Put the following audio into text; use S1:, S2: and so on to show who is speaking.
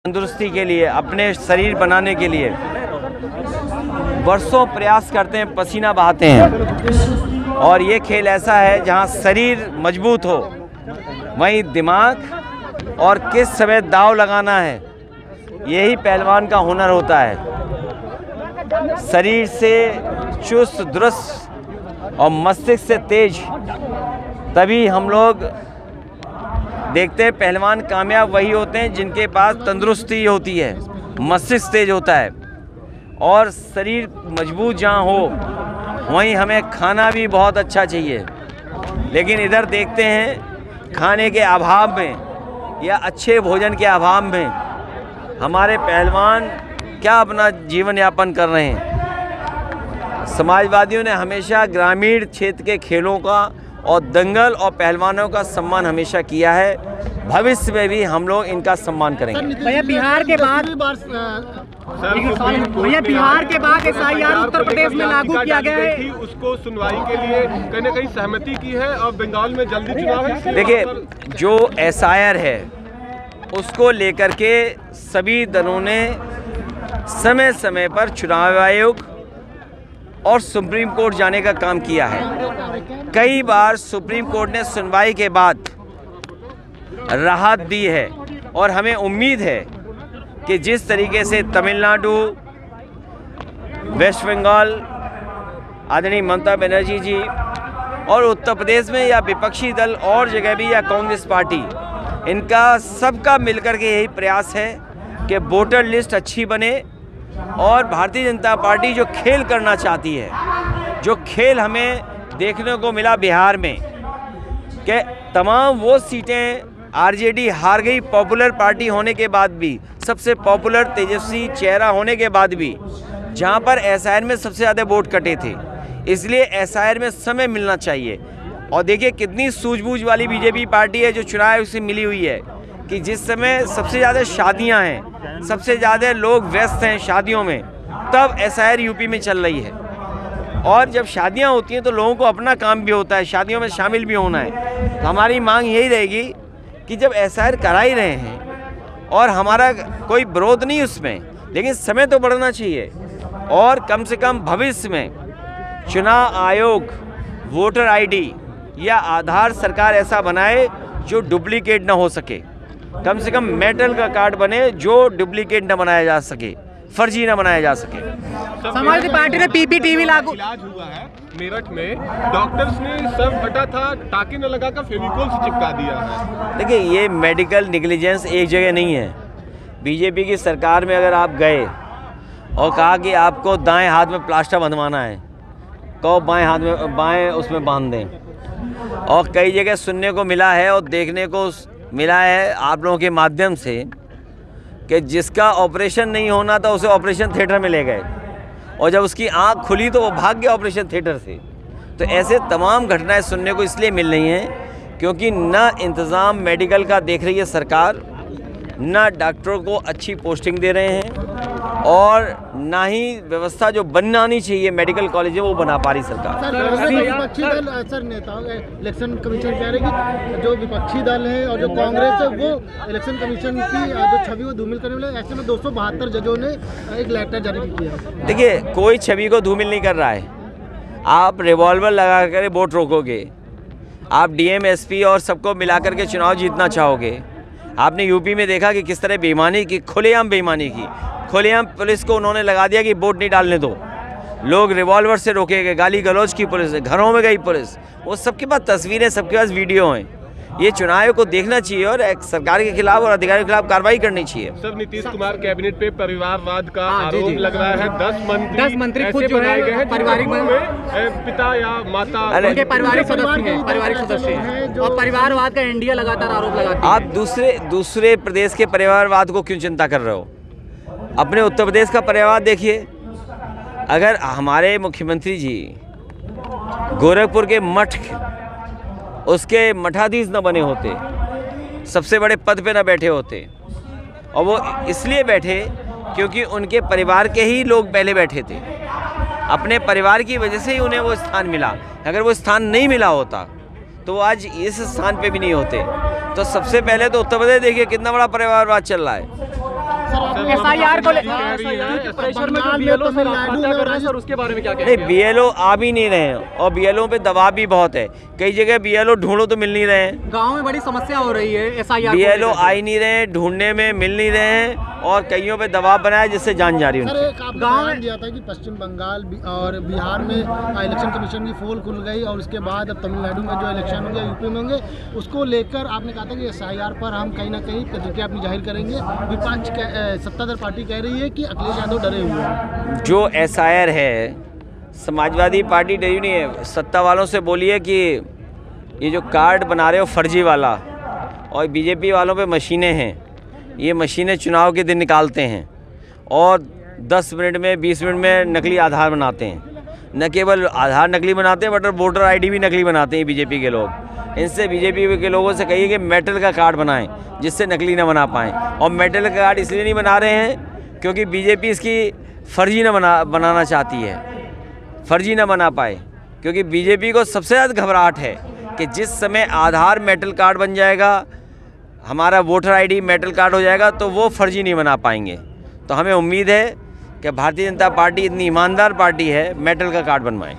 S1: तंदुरुस्ती के लिए, अपने शरीर बनाने के लिए वर्षों प्रयास करते हैं, पसीना बहाते हैं। और ये खेल ऐसा है जहाँ शरीर मजबूत हो, वहीं दिमाग और किस समय दाव लगाना है, यही पहलवान का हुनर होता है। शरीर से चुस्त दुरुस्त और मस्तिष्क से तेज, तभी हम लोग देखते हैं पहलवान कामयाब वही होते हैं जिनके पास तंदुरुस्ती होती है, मस्तिष्क तेज होता है और शरीर मजबूत जहाँ हो, वहीं हमें खाना भी बहुत अच्छा चाहिए। लेकिन इधर देखते हैं खाने के अभाव में या अच्छे भोजन के अभाव में हमारे पहलवान क्या अपना जीवन यापन कर रहे हैं। समाजवादियों ने हमेशा ग्रामीण क्षेत्र के खेलों का और दंगल और पहलवानों का सम्मान हमेशा किया है, भविष्य में भी हम लोग इनका सम्मान करेंगे।
S2: भैया बिहार के बाद SIR उत्तर प्रदेश में लागू किया गया है,
S3: उसको सुनवाई के लिए कहीं न कहीं सहमति की है और बंगाल में जल्दी चुनाव है।
S1: देखिए, जो SIR है उसको लेकर के सभी दलों ने समय समय पर चुनाव आयोग और सुप्रीम कोर्ट जाने का काम किया है। कई बार सुप्रीम कोर्ट ने सुनवाई के बाद राहत दी है और हमें उम्मीद है कि जिस तरीके से तमिलनाडु, वेस्ट बंगाल आदरणीय ममता बनर्जी जी और उत्तर प्रदेश में या विपक्षी दल और जगह भी या कांग्रेस पार्टी, इनका सबका मिलकर के यही प्रयास है कि वोटर लिस्ट अच्छी बने और भारतीय जनता पार्टी जो खेल करना चाहती है, जो खेल हमें देखने को मिला बिहार में कि तमाम वो सीटें RJD हार गई, पॉपुलर पार्टी होने के बाद भी, सबसे पॉपुलर तेजस्वी चेहरा होने के बाद भी, जहां पर SIR में सबसे ज़्यादा वोट कटे थे। इसलिए SIR में समय मिलना चाहिए। और देखिए कितनी सूझबूझ वाली BJP पार्टी है जो चुनाव से मिली हुई है कि जिस समय सबसे ज़्यादा शादियां हैं, सबसे ज़्यादा लोग व्यस्त हैं शादियों में, तब SIR यूपी में चल रही है। और जब शादियां होती हैं तो लोगों को अपना काम भी होता है, शादियों में शामिल भी होना है। तो हमारी मांग यही रहेगी कि जब SIR करा ही रहे हैं और हमारा कोई विरोध नहीं उसमें, लेकिन समय तो बढ़ना चाहिए और कम से कम भविष्य में चुनाव आयोग वोटर ID या आधार सरकार ऐसा बनाए जो डुप्लीकेट ना हो सके। कम से कम मेटल का कार्ड बने जो डुप्लीकेट ना बनाया जा सके, फर्जी ना बनाया जा सके।
S2: समाजवादी पार्टी ने PPTV लागू
S3: इलाज हुआ है मेरठ में, डॉक्टर्स ने सर फटा था, टाँके न लगाकर फेविकोल से चिपका दिया है।
S1: देखिए, ये मेडिकल नेग्लिजेंस एक जगह नहीं है। BJP की सरकार में अगर आप गए और कहा कि आपको दाएं हाथ में प्लास्टर बंधवाना है, तो बाएं हाथ में बाएं उसमें बांध दें। और कई जगह सुनने को मिला है और देखने को मिला है आप लोगों के माध्यम से कि जिसका ऑपरेशन नहीं होना था उसे ऑपरेशन थिएटर में ले गए और जब उसकी आंख खुली तो वो भाग गया ऑपरेशन थिएटर से। तो ऐसे तमाम घटनाएं सुनने को इसलिए मिल रही हैं क्योंकि न इंतज़ाम मेडिकल का देख रही है सरकार, न डॉक्टरों को अच्छी पोस्टिंग दे रहे हैं और ना ही व्यवस्था जो बनानी चाहिए मेडिकल कॉलेज में वो बना पा रही सरकार।
S4: विपक्षी दल सर नेताओं इलेक्शन कमीशन कह रहे कि जो विपक्षी दल है और जो कांग्रेस है वो इलेक्शन कमीशन की जो छवि को धूमिल करने वाले, ऐसे में 272 जजों ने एक लेटर जारी किया।
S1: देखिए, कोई छवि को धूमिल नहीं कर रहा है। आप रिवॉल्वर लगा कर वोट रोकोगे, आप DM SP और सबको मिलाकर के चुनाव जीतना चाहोगे। आपने यूपी में देखा कि किस तरह बेईमानी की, खुलेआम बेईमानी की, खुलेआम पुलिस को उन्होंने लगा दिया कि वोट नहीं डालने दो। लोग रिवॉल्वर से रोके गए, गाली गलौज की पुलिस, घरों में गई पुलिस। वो सबके पास तस्वीरें, सबके पास वीडियो हैं। ये चुनाव को देखना चाहिए और सरकार के खिलाफ और अधिकारियों के खिलाफ कार्रवाई करनी चाहिए।
S3: सर, नीतीश कुमार कैबिनेट पे परिवारवाद का आरोप लग रहा है। 10 मंत्री
S2: खुद जो
S3: बनाए गए हैं
S2: पारिवारिक
S3: में पिता या माता
S2: उनके पारिवारिक सदस्य हैं और परिवारवाद का इंडिया लगातार आरोप लगाती है।
S1: आप दूसरे प्रदेश के परिवारवाद को क्यों चिंता कर रहे हो? अपने उत्तर प्रदेश का परिवारवाद देखिए। अगर हमारे मुख्यमंत्री जी गोरखपुर के मठ उसके मठाधीश न बने होते, सबसे बड़े पद पे न बैठे होते, और वो इसलिए बैठे क्योंकि उनके परिवार के ही लोग पहले बैठे थे, अपने परिवार की वजह से ही उन्हें वो स्थान मिला। अगर वो स्थान नहीं मिला होता तो वो आज इस स्थान पे भी नहीं होते। तो सबसे पहले तो उत्तर प्रदेश देखिए कितना बड़ा परिवारवाद चल रहा है।
S2: SIR को
S3: प्रेशर में
S2: BLO से आत्महत्या कर रहे हैं सर, उसके बारे में क्या
S1: नहीं,
S2: कहेंगे?
S1: BLO आ भी नहीं रहे हैं और BLO पे दबाव भी बहुत है। कई जगह BLO ढूंढो तो मिल नहीं रहे हैं।
S2: गांव में बड़ी समस्या हो रही है SIR को
S1: BLO
S2: लेकर।
S1: आ ही नहीं रहे हैं, ढूंढने में मिल नहीं रहे हैं और कईयों पे दबाव बनाया जिससे जान जा रही है
S4: सर
S1: उनकी।
S4: एक आपने
S2: गाँव
S4: बयान
S2: में-
S4: दिया था कि पश्चिम बंगाल और बिहार में इलेक्शन कमीशन की पोल खुल गई और उसके बाद अब तमिलनाडु में जो इलेक्शन होंगे, यूपी में होंगे, उसको लेकर आपने कहा था कि SIR पर हम कहीं ना कहीं प्रतिक्रिया अपनी जाहिर करेंगे। विपक्ष सत्ताधार पार्टी कह रही है कि अखिलेश यादव डरे हुए हैं।
S1: जो SIR है, समाजवादी पार्टी डरी नहीं है। सत्ता वालों से बोलिए कि ये जो कार्ड बना रहे हो फर्जी वाला, और बीजेपी वालों पे मशीनें हैं, ये मशीनें चुनाव के दिन निकालते हैं और 10 मिनट में 20 मिनट में नकली आधार बनाते हैं। न केवल आधार नकली बनाते हैं बट वोटर ID भी नकली बनाते हैं बीजेपी के लोग। इनसे बीजेपी के लोगों से कहिए कि मेटल का कार्ड बनाएं जिससे नकली ना बना पाएँ। और मेटल का कार्ड इसलिए नहीं बना रहे हैं क्योंकि बीजेपी इसकी फर्जी बनाना चाहती है, फर्जी ना बना पाए। क्योंकि बीजेपी को सबसे ज़्यादा घबराहट है कि जिस समय आधार मेटल कार्ड बन जाएगा, हमारा वोटर ID मेटल कार्ड हो जाएगा, तो वो फर्जी नहीं बना पाएंगे। तो हमें उम्मीद है कि भारतीय जनता पार्टी इतनी ईमानदार पार्टी है, मेटल का कार्ड बनवाएं।